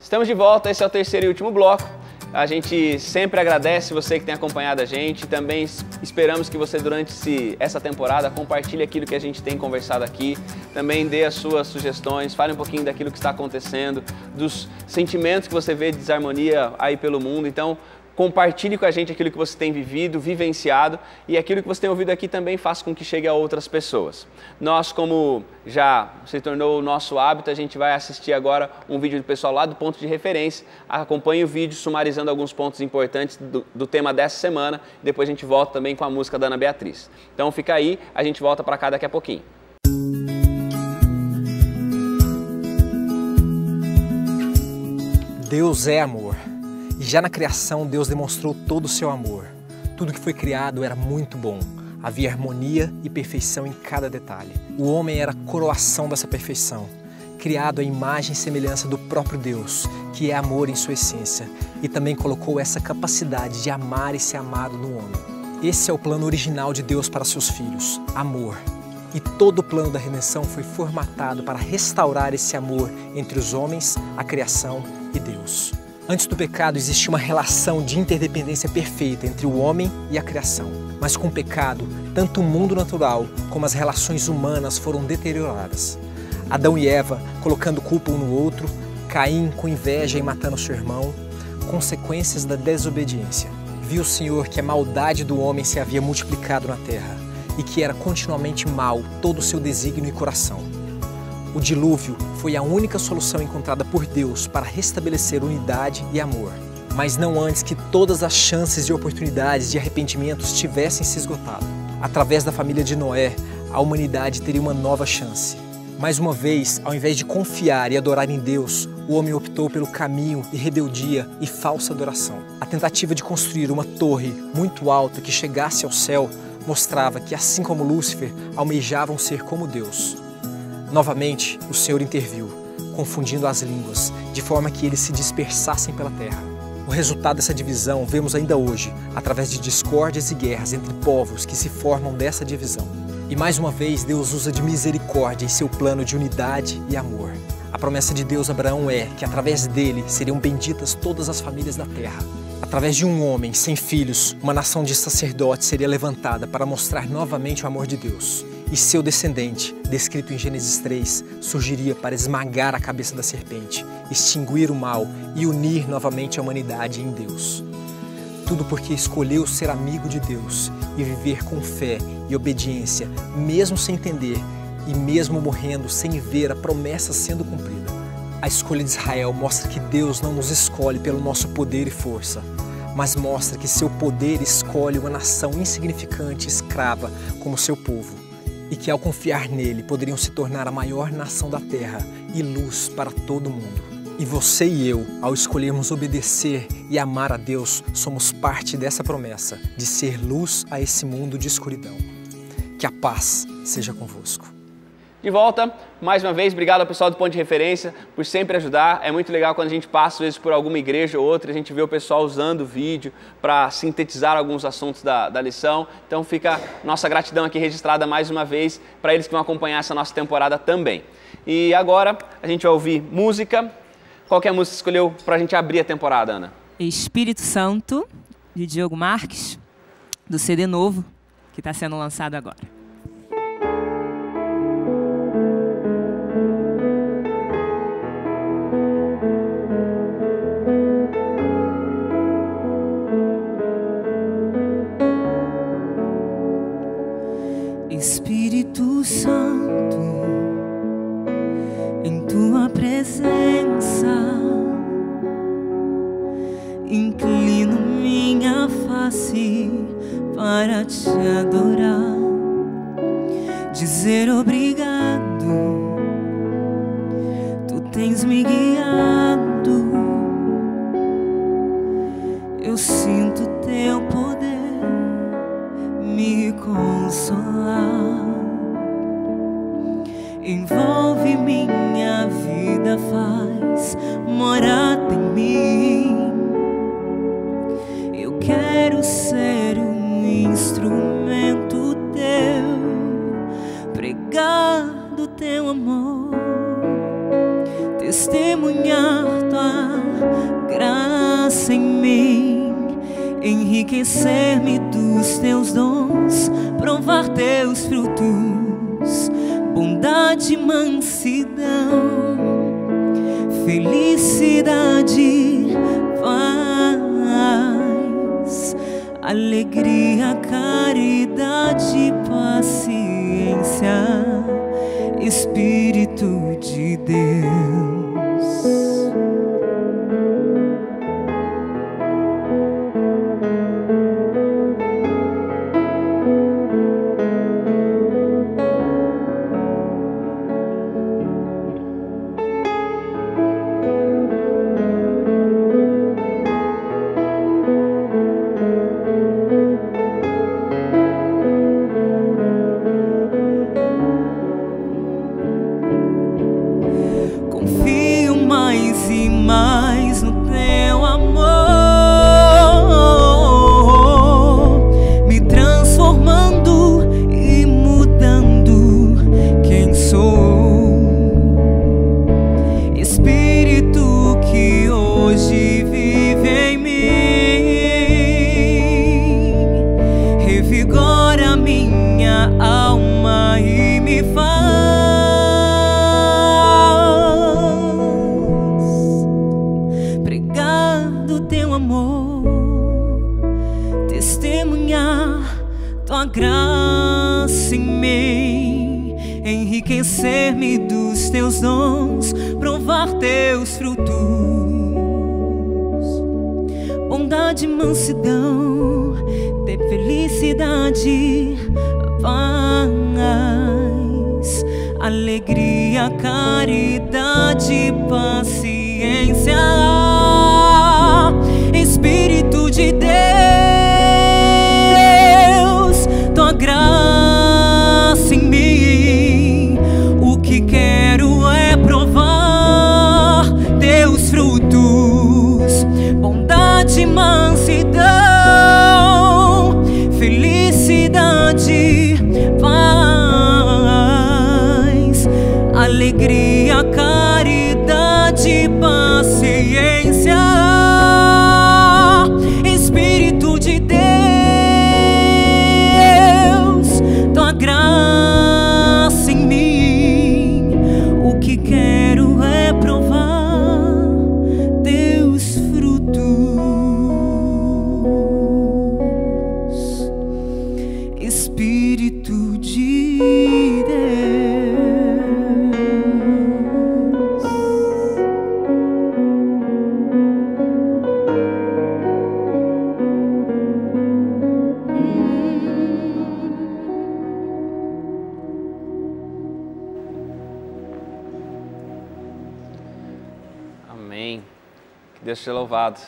Estamos de volta, esse é o terceiro e último bloco. A gente sempre agradece você que tem acompanhado a gente. Também esperamos que você, durante essa temporada, compartilhe aquilo que a gente tem conversado aqui. Também dê as suas sugestões, fale um pouquinho daquilo que está acontecendo, dos sentimentos que você vê de desarmonia aí pelo mundo. Então, compartilhe com a gente aquilo que você tem vivido, vivenciado, e aquilo que você tem ouvido aqui também faça com que chegue a outras pessoas. Nós, como já se tornou o nosso hábito, a gente vai assistir agora um vídeo do pessoal lá do Ponto de Referência. Acompanhe o vídeo sumarizando alguns pontos importantes do tema dessa semana. Depois a gente volta também com a música da Ana Beatriz. Então fica aí, a gente volta para cá daqui a pouquinho. Deus é amor. E já na criação, Deus demonstrou todo o seu amor. Tudo que foi criado era muito bom. Havia harmonia e perfeição em cada detalhe. O homem era a coroação dessa perfeição, criado à imagem e semelhança do próprio Deus, que é amor em sua essência, e também colocou essa capacidade de amar e ser amado no homem. Esse é o plano original de Deus para seus filhos, amor. E todo o plano da redenção foi formatado para restaurar esse amor entre os homens, a criação e Deus. Antes do pecado existia uma relação de interdependência perfeita entre o homem e a criação. Mas com o pecado, tanto o mundo natural como as relações humanas foram deterioradas. Adão e Eva colocando culpa um no outro, Caim com inveja e matando seu irmão, consequências da desobediência. Viu o Senhor que a maldade do homem se havia multiplicado na terra e que era continuamente mau todo o seu desígnio e coração. O dilúvio foi a única solução encontrada por Deus para restabelecer unidade e amor, mas não antes que todas as chances e oportunidades de arrependimentos tivessem se esgotado. Através da família de Noé, a humanidade teria uma nova chance. Mais uma vez, ao invés de confiar e adorar em Deus, o homem optou pelo caminho de rebeldia e falsa adoração. A tentativa de construir uma torre muito alta que chegasse ao céu mostrava que, assim como Lúcifer, almejavam ser como Deus. Novamente, o Senhor interviu, confundindo as línguas, de forma que eles se dispersassem pela terra. O resultado dessa divisão vemos ainda hoje, através de discórdias e guerras entre povos que se formam dessa divisão. E mais uma vez, Deus usa de misericórdia em seu plano de unidade e amor. A promessa de Deus a Abraão é que, através dele, seriam benditas todas as famílias da terra. Através de um homem sem filhos, uma nação de sacerdotes seria levantada para mostrar novamente o amor de Deus. E seu descendente, descrito em Gênesis 3, surgiria para esmagar a cabeça da serpente, extinguir o mal e unir novamente a humanidade em Deus. Tudo porque escolheu ser amigo de Deus e viver com fé e obediência, mesmo sem entender e mesmo morrendo sem ver a promessa sendo cumprida. A escolha de Israel mostra que Deus não nos escolhe pelo nosso poder e força, mas mostra que seu poder escolhe uma nação insignificante e escrava como seu povo, e que ao confiar nele poderiam se tornar a maior nação da terra e luz para todo mundo. E você e eu, ao escolhermos obedecer e amar a Deus, somos parte dessa promessa de ser luz a esse mundo de escuridão. Que a paz seja convosco. De volta, mais uma vez, obrigado ao pessoal do Ponto de Referência por sempre ajudar. É muito legal quando a gente passa, às vezes, por alguma igreja ou outra, a gente vê o pessoal usando o vídeo para sintetizar alguns assuntos da lição. Então fica nossa gratidão aqui registrada mais uma vez para eles que vão acompanhar essa nossa temporada também. E agora a gente vai ouvir música. Qual que é a música que você escolheu para a gente abrir a temporada, Ana? Espírito Santo, de Diogo Marques, do CD novo, que está sendo lançado agora. Espírito Santo, em tua presença, inclino minha face para te adorar, dizer obrigado, tu tens me guiado, eu sinto teu poder me consolar. Envolve minha vida, faz morada em mim. Eu quero ser um instrumento teu, pregar do teu amor, testemunhar tua graça em mim, enriquecer-me dos teus dons, provar teus frutos, bondade e mansidão, felicidade, paz, alegria, caridade, paciência, Espírito de Deus. Confio mais e mais no teu amor, me transformando e mudando quem sou. Espírito que hoje vive em mim, revigora minha alma e me faz testemunhar tua graça em mim, enriquecer-me dos teus dons, provar teus frutos, bondade e mansidão, ter felicidade, paz, alegria, caridade, paciência, Espírito de Deus, tua graça em mim, o que quero é provar teus frutos, bondade e mansidão, felicidade, paz, alegria, caridade, paciência, Espírito de Deus, tua graça em mim, o que quero é provar teus frutos, Espírito de Deus. Amém. Que Deus seja louvado.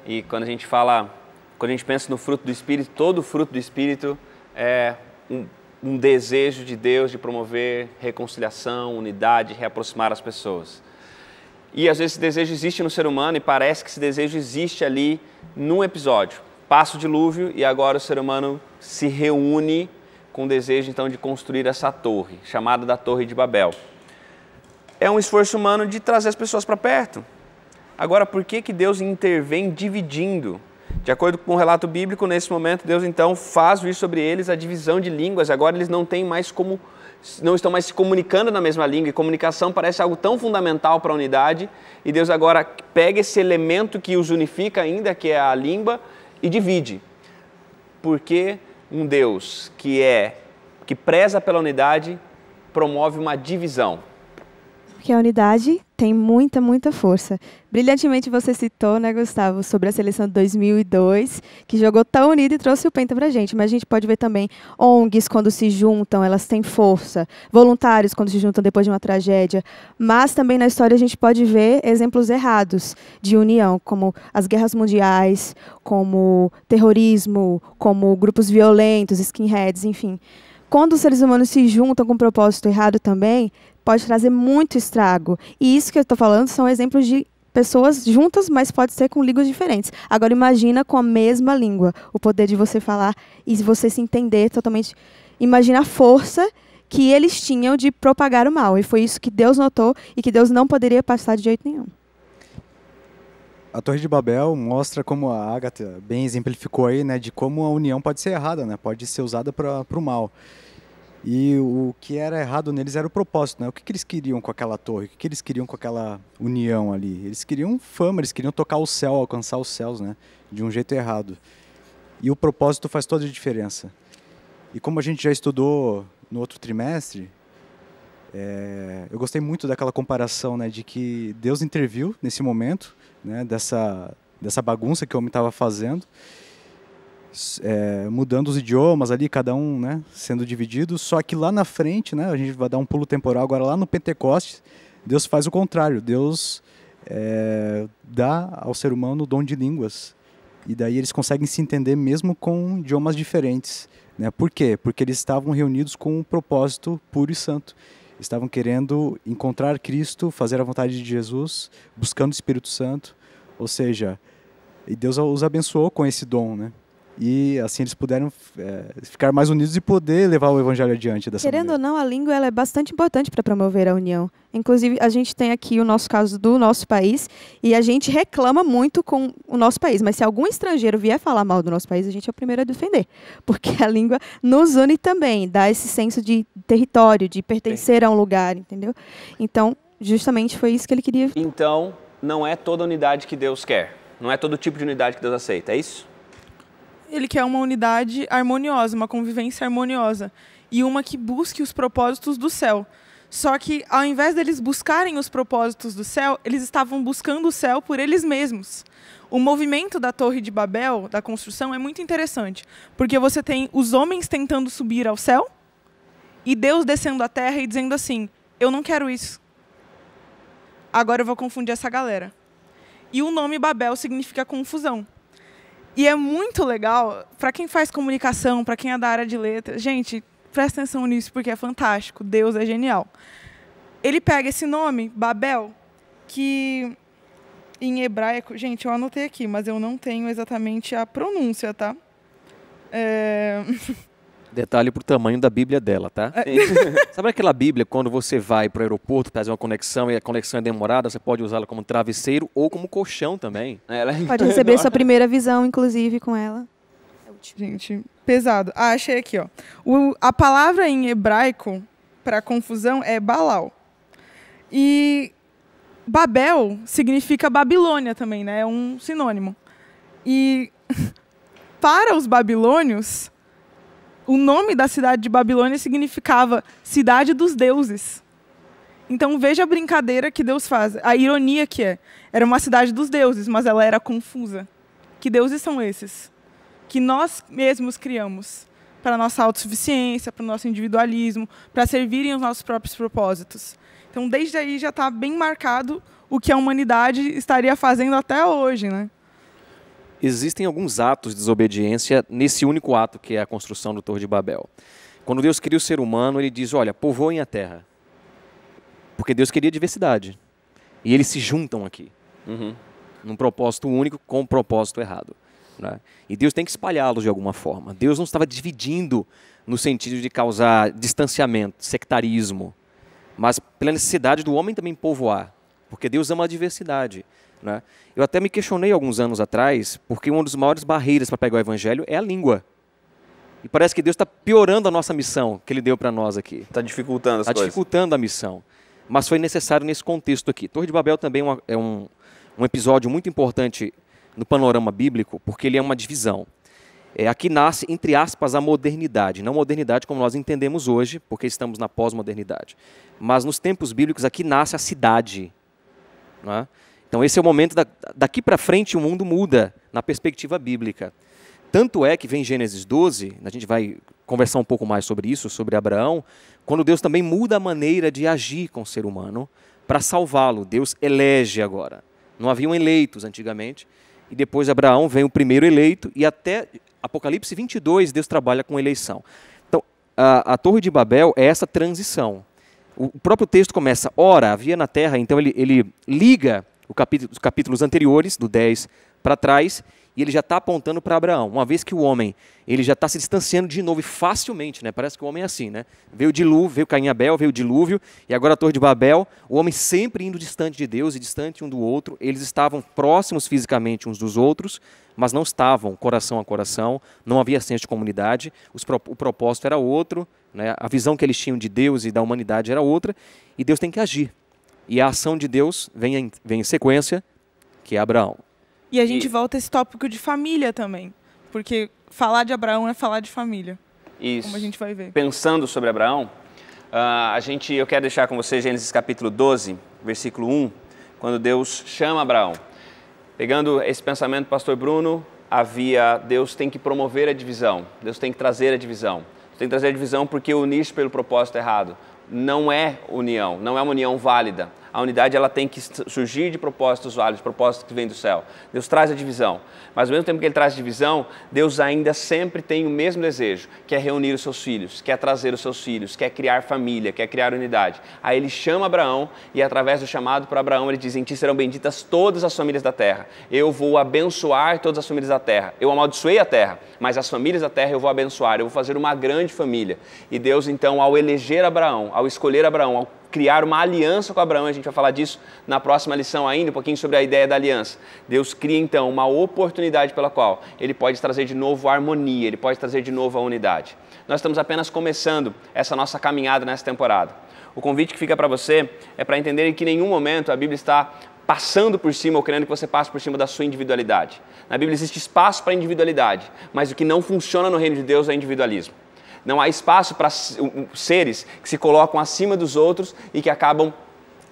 E quando a gente fala, quando a gente pensa no fruto do Espírito, todo fruto do Espírito é um desejo de Deus de promover reconciliação, unidade, reaproximar as pessoas. E às vezes esse desejo existe no ser humano e parece que esse desejo existe ali num episódio. Passa o dilúvio e agora o ser humano se reúne com o desejo então de construir essa torre, chamada da Torre de Babel. É um esforço humano de trazer as pessoas para perto. Agora, por que Deus intervém dividindo? De acordo com o relato bíblico, nesse momento, Deus então faz vir sobre eles a divisão de línguas. Agora eles não estão mais se comunicando na mesma língua. E comunicação parece algo tão fundamental para a unidade. E Deus agora pega esse elemento que os unifica ainda, que é a língua, e divide. Porque um Deus que preza pela unidade promove uma divisão. Porque a unidade tem muita, muita força. Brilhantemente você citou, né, Gustavo, sobre a seleção de 2002, que jogou tão unida e trouxe o Penta pra gente. Mas a gente pode ver também ONGs, quando se juntam, elas têm força. Voluntários, quando se juntam depois de uma tragédia. Mas também na história a gente pode ver exemplos errados de união, como as guerras mundiais, como terrorismo, como grupos violentos, skinheads, enfim. Quando os seres humanos se juntam com um propósito errado também, pode trazer muito estrago. E isso que eu estou falando são exemplos de pessoas juntas, mas pode ser com línguas diferentes. Agora imagina com a mesma língua, o poder de você falar e você se entender totalmente. Imagina a força que eles tinham de propagar o mal. E foi isso que Deus notou e que Deus não poderia passar de jeito nenhum. A Torre de Babel mostra, como a Agatha bem exemplificou aí, né, de como a união pode ser errada, né, pode ser usada para o mal. E o que era errado neles era o propósito, né? O que eles queriam com aquela torre? O que eles queriam com aquela união ali? Eles queriam fama, eles queriam tocar o céu, alcançar os céus, né? De um jeito errado. E o propósito faz toda a diferença. E como a gente já estudou no outro trimestre, eu gostei muito daquela comparação, né, de que Deus interviu nesse momento, né, dessa bagunça que o homem estava fazendo, mudando os idiomas ali, cada um, né, sendo dividido, só que lá na frente, né, a gente vai dar um pulo temporal agora, lá no Pentecostes, Deus faz o contrário, Deus dá ao ser humano o dom de línguas, e daí eles conseguem se entender mesmo com idiomas diferentes, né? Por quê? Porque eles estavam reunidos com um propósito puro e santo, estavam querendo encontrar Cristo, fazer a vontade de Jesus, buscando o Espírito Santo, ou seja, e Deus os abençoou com esse dom, né? E assim eles puderam ficar mais unidos e poder levar o evangelho adiante dessa Querendo maneira. ou não, a língua ela é bastante importante para promover a união. Inclusive, a gente tem aqui o nosso caso do nosso país e a gente reclama muito com o nosso país. Mas se algum estrangeiro vier falar mal do nosso país, a gente é o primeiro a defender. Porque a língua nos une também, dá esse senso de território, de pertencer a um lugar, entendeu? Então, justamente foi isso que ele queria. Então, não é toda unidade que Deus quer. Não é todo tipo de unidade que Deus aceita, é isso? Ele quer uma unidade harmoniosa, uma convivência harmoniosa. E uma que busque os propósitos do céu. Só que, ao invés deles buscarem os propósitos do céu, eles estavam buscando o céu por eles mesmos. O movimento da Torre de Babel, da construção, é muito interessante. Porque você tem os homens tentando subir ao céu e Deus descendo à terra e dizendo assim, eu não quero isso. Agora eu vou confundir essa galera. E o nome Babel significa confusão. E é muito legal, para quem faz comunicação, para quem é da área de letras, gente, presta atenção nisso porque é fantástico, Deus é genial. Ele pega esse nome, Babel, que em hebraico, gente, eu anotei aqui, mas eu não tenho exatamente a pronúncia, tá? Detalhe pro tamanho da Bíblia dela, tá? Sabe aquela Bíblia, quando você vai pro aeroporto fazer uma conexão e a conexão é demorada, você pode usá-la como travesseiro ou como colchão também. Pode receber sua primeira visão, inclusive, com ela. Gente, pesado. Ah, achei aqui, ó. A palavra em hebraico para confusão é Baal. E Babel significa Babilônia também, né? É um sinônimo. E para os babilônios, o nome da cidade de Babilônia significava cidade dos deuses. Então veja a brincadeira que Deus faz, a ironia que é. Era uma cidade dos deuses, mas ela era confusa. Que deuses são esses? Que nós mesmos criamos para a nossa autossuficiência, para o nosso individualismo, para servirem os nossos próprios propósitos. Então desde aí já está bem marcado o que a humanidade estaria fazendo até hoje, né? Existem alguns atos de desobediência nesse único ato que é a construção do Torre de Babel. Quando Deus cria o ser humano, ele diz, olha, povoem a terra. Porque Deus queria diversidade. E eles se juntam aqui. Num propósito único com um propósito errado. Né? E Deus tem que espalhá-los de alguma forma. Deus não estava dividindo no sentido de causar distanciamento, sectarismo. Mas pela necessidade do homem também povoar. Porque Deus ama a diversidade. Né? Eu até me questionei alguns anos atrás, porque uma das maiores barreiras para pegar o evangelho é a língua. E parece que Deus está piorando a nossa missão que Ele deu para nós aqui. Está dificultando as coisas. Está dificultando a missão. Mas foi necessário nesse contexto aqui. Torre de Babel também é um episódio muito importante no panorama bíblico, porque ele é uma divisão. Aqui nasce, entre aspas, a modernidade. Não modernidade como nós entendemos hoje, porque estamos na pós-modernidade. Mas nos tempos bíblicos aqui nasce a cidade. Não é? Então esse é o momento, daqui para frente o mundo muda na perspectiva bíblica. Tanto é que vem Gênesis 12, a gente vai conversar um pouco mais sobre isso, sobre Abraão, quando Deus também muda a maneira de agir com o ser humano para salvá-lo. Deus elege agora. Não haviam eleitos antigamente, e depois de Abraão vem o primeiro eleito, e até Apocalipse 22 Deus trabalha com eleição. Então a Torre de Babel é essa transição. O próprio texto começa, ora, havia na terra, então ele liga os capítulos anteriores, do 10 para trás, e ele já está apontando para Abraão. Uma vez que o homem ele já está se distanciando de novo e facilmente, né? Parece que o homem é assim, né? Veio o dilúvio, veio Caim e Abel, veio o dilúvio, e agora a Torre de Babel, o homem sempre indo distante de Deus e distante um do outro. Eles estavam próximos fisicamente uns dos outros, mas não estavam coração a coração, não havia senso de comunidade, o propósito era outro, né? A visão que eles tinham de Deus e da humanidade era outra, e Deus tem que agir. E a ação de Deus vem em sequência, que é Abraão. E a gente volta a esse tópico de família também, porque falar de Abraão é falar de família. Isso. Como a gente vai ver. Pensando sobre Abraão, eu quero deixar com você Gênesis capítulo 12, versículo 1, quando Deus chama Abraão. Pegando esse pensamento do pastor Bruno, Deus tem que promover a divisão, Deus tem que trazer a divisão. Deus tem que trazer a divisão porque unir-se pelo propósito errado não é união, não é uma união válida. A unidade ela tem que surgir de propósitos válidos, propósitos que vêm do céu. Deus traz a divisão, mas ao mesmo tempo que Ele traz a divisão, Deus ainda sempre tem o mesmo desejo, que é reunir os seus filhos, quer trazer os seus filhos, quer criar família, quer criar unidade. Aí Ele chama Abraão e através do chamado para Abraão, Ele diz, em ti serão benditas todas as famílias da terra. Eu vou abençoar todas as famílias da terra. Eu amaldiçoei a terra, mas as famílias da terra eu vou abençoar, eu vou fazer uma grande família. E Deus então, ao eleger Abraão, ao escolher Abraão, ao criar uma aliança com Abraão, a gente vai falar disso na próxima lição ainda, um pouquinho sobre a ideia da aliança. Deus cria então uma oportunidade pela qual Ele pode trazer de novo a harmonia, Ele pode trazer de novo a unidade. Nós estamos apenas começando essa nossa caminhada nessa temporada. O convite que fica para você é para entender que em nenhum momento a Bíblia está passando por cima ou querendo que você passe por cima da sua individualidade. Na Bíblia existe espaço para individualidade, mas o que não funciona no reino de Deus é individualismo. Não há espaço para seres que se colocam acima dos outros e que acabam,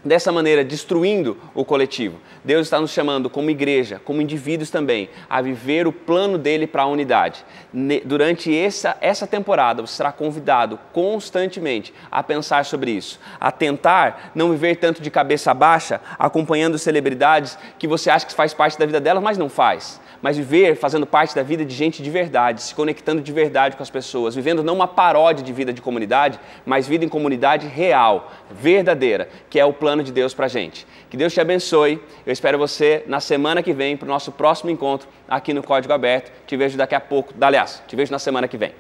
dessa maneira, destruindo o coletivo. Deus está nos chamando como igreja, como indivíduos também, a viver o plano dele para a unidade. Durante essa temporada, você será convidado constantemente a pensar sobre isso, a tentar não viver tanto de cabeça baixa, acompanhando celebridades que você acha que faz parte da vida delas, mas não faz. Mas viver fazendo parte da vida de gente de verdade, se conectando de verdade com as pessoas, vivendo não uma paródia de vida de comunidade, mas vida em comunidade real, verdadeira, que é o plano de Deus pra gente. Que Deus te abençoe. Eu espero você na semana que vem para o nosso próximo encontro aqui no Código Aberto. Te vejo daqui a pouco. Aliás, te vejo na semana que vem.